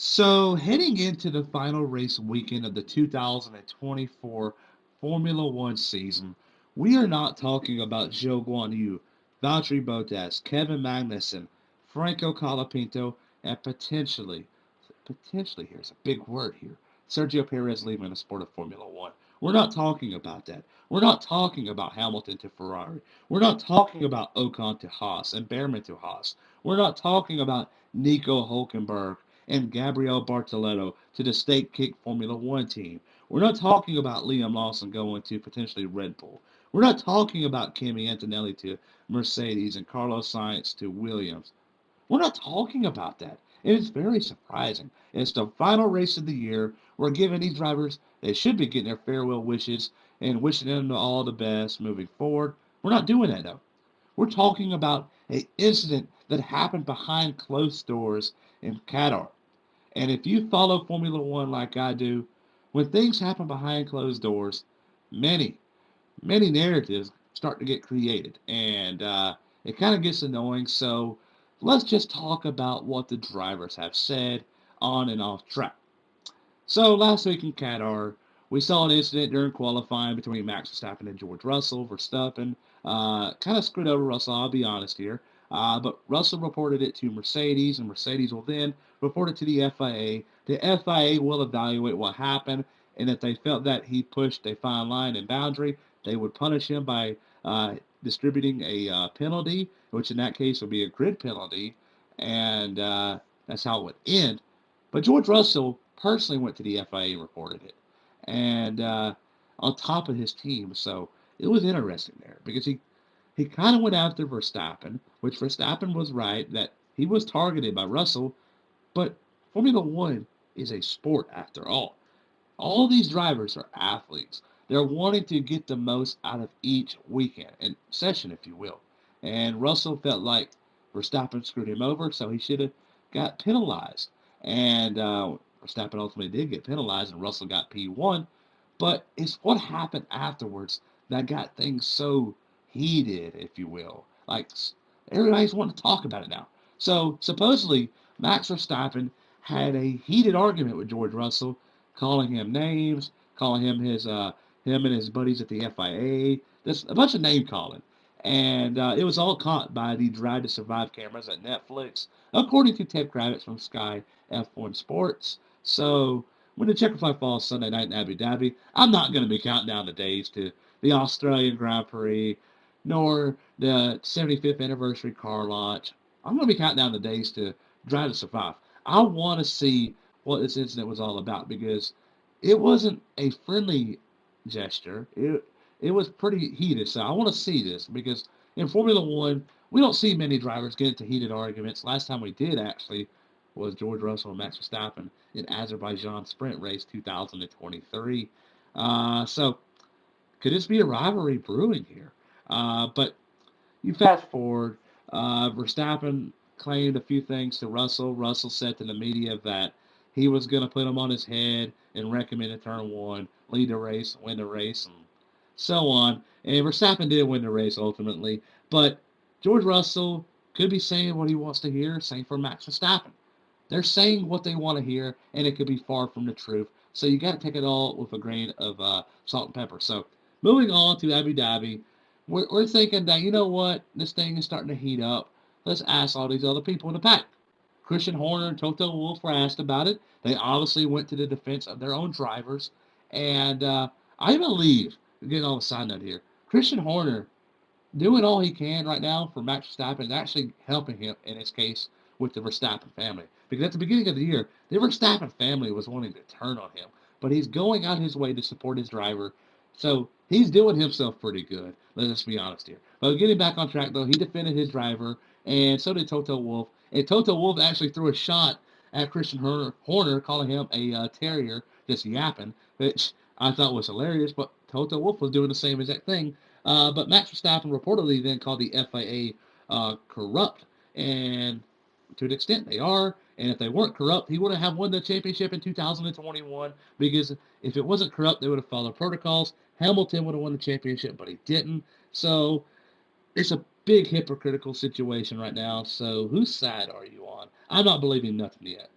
So, heading into the final race weekend of the 2024 Formula One season, we are not talking about Zhou Guanyu, Valtteri Bottas, Kevin Magnussen, Franco Colapinto, and potentially, here's a big word here, Sergio Perez leaving the sport of Formula One. We're not talking about that. We're not talking about Hamilton to Ferrari. We're not talking about Ocon to Haas and Behrman to Haas. We're not talking about Nico Hulkenberg and Gabriel Bartoletto to the stake kick Formula One team. We're not talking about Liam Lawson going to potentially Red Bull. We're not talking about Kimi Antonelli to Mercedes and Carlos Sainz to Williams. We're not talking about that. And it's very surprising. It's the final race of the year. We're giving these drivers, they should be getting their farewell wishes and wishing them all the best moving forward. We're not doing that, though. We're talking about an incident that happened behind closed doors in Qatar. And if you follow Formula One like I do, when things happen behind closed doors, many, many narratives start to get created. And it kind of gets annoying. So let's just talk about what the drivers have said on and off track. So last week in Qatar, we saw an incident during qualifying between Max Verstappen and George Russell. Verstappen kind of screwed over Russell, I'll be honest here. But Russell reported it to Mercedes, and Mercedes will then report it to the FIA. The FIA will evaluate what happened, and if they felt that he pushed a fine line and boundary, they would punish him by distributing a penalty, which in that case would be a grid penalty, and that's how it would end. But George Russell personally went to the FIA and reported it, and on top of his team. So it was interesting there because he kind of went after Verstappen, which Verstappen was right that he was targeted by Russell. But Formula One is a sport after all. All these drivers are athletes. They're wanting to get the most out of each weekend and session, if you will. And Russell felt like Verstappen screwed him over, so he should have got penalized. And Verstappen ultimately did get penalized, and Russell got P1. But it's what happened afterwards that got things so heated, if you will. Like everybody's wanting to talk about it now. So supposedly Max Verstappen had a heated argument with George Russell, calling him names, calling him him and his buddies at the FIA. There's a bunch of name calling, and it was all caught by the Drive to Survive cameras at Netflix, according to Ted Kravitz from Sky F1 Sports. So when the checker flag falls Sunday night in Abu Dhabi, I'm not going to be counting down the days to the Australian Grand Prix, nor the 75th anniversary car launch. I'm going to be counting down the days to Drive to Survive. I want to see what this incident was all about because it wasn't a friendly gesture. It was pretty heated. So I want to see this because in Formula One, we don't see many drivers get into heated arguments. Last time we did actually was George Russell and Max Verstappen in Azerbaijan Sprint Race 2023. So could this be a rivalry brewing here? But you fast forward, Verstappen claimed a few things to Russell. Russell said to the media that he was going to put him on his head and recommend a turn one, lead the race, win the race, and so on. And Verstappen did win the race ultimately, but George Russell could be saying what he wants to hear, same for Max Verstappen. They're saying what they want to hear, and it could be far from the truth. So you got to take it all with a grain of salt and pepper. So moving on to Abu Dhabi, we're thinking that, you know what, this thing is starting to heat up. Let's ask all these other people in the pack. Christian Horner and Toto Wolff were asked about it. They obviously went to the defense of their own drivers. And I believe, getting on a side note here, Christian Horner doing all he can right now for Max Verstappen is actually helping him in his case with the Verstappen family. Because at the beginning of the year, the Verstappen family was wanting to turn on him, but he's going out his way to support his driver. So he's doing himself pretty good. Let's be honest here. But getting back on track though, he defended his driver, and so did Toto Wolff. And Toto Wolff actually threw a shot at Christian Horner calling him a terrier, just yapping, which I thought was hilarious. But Toto Wolff was doing the same exact thing, but Max Verstappen reportedly then called the FIA corrupt, and to an extent they are. And if they weren't corrupt, he would have won the championship in 2021 because if it wasn't corrupt, they would have followed protocols. Hamilton would have won the championship, but he didn't. So it's a big hypocritical situation right now. So whose side are you on? I'm not believing nothing yet.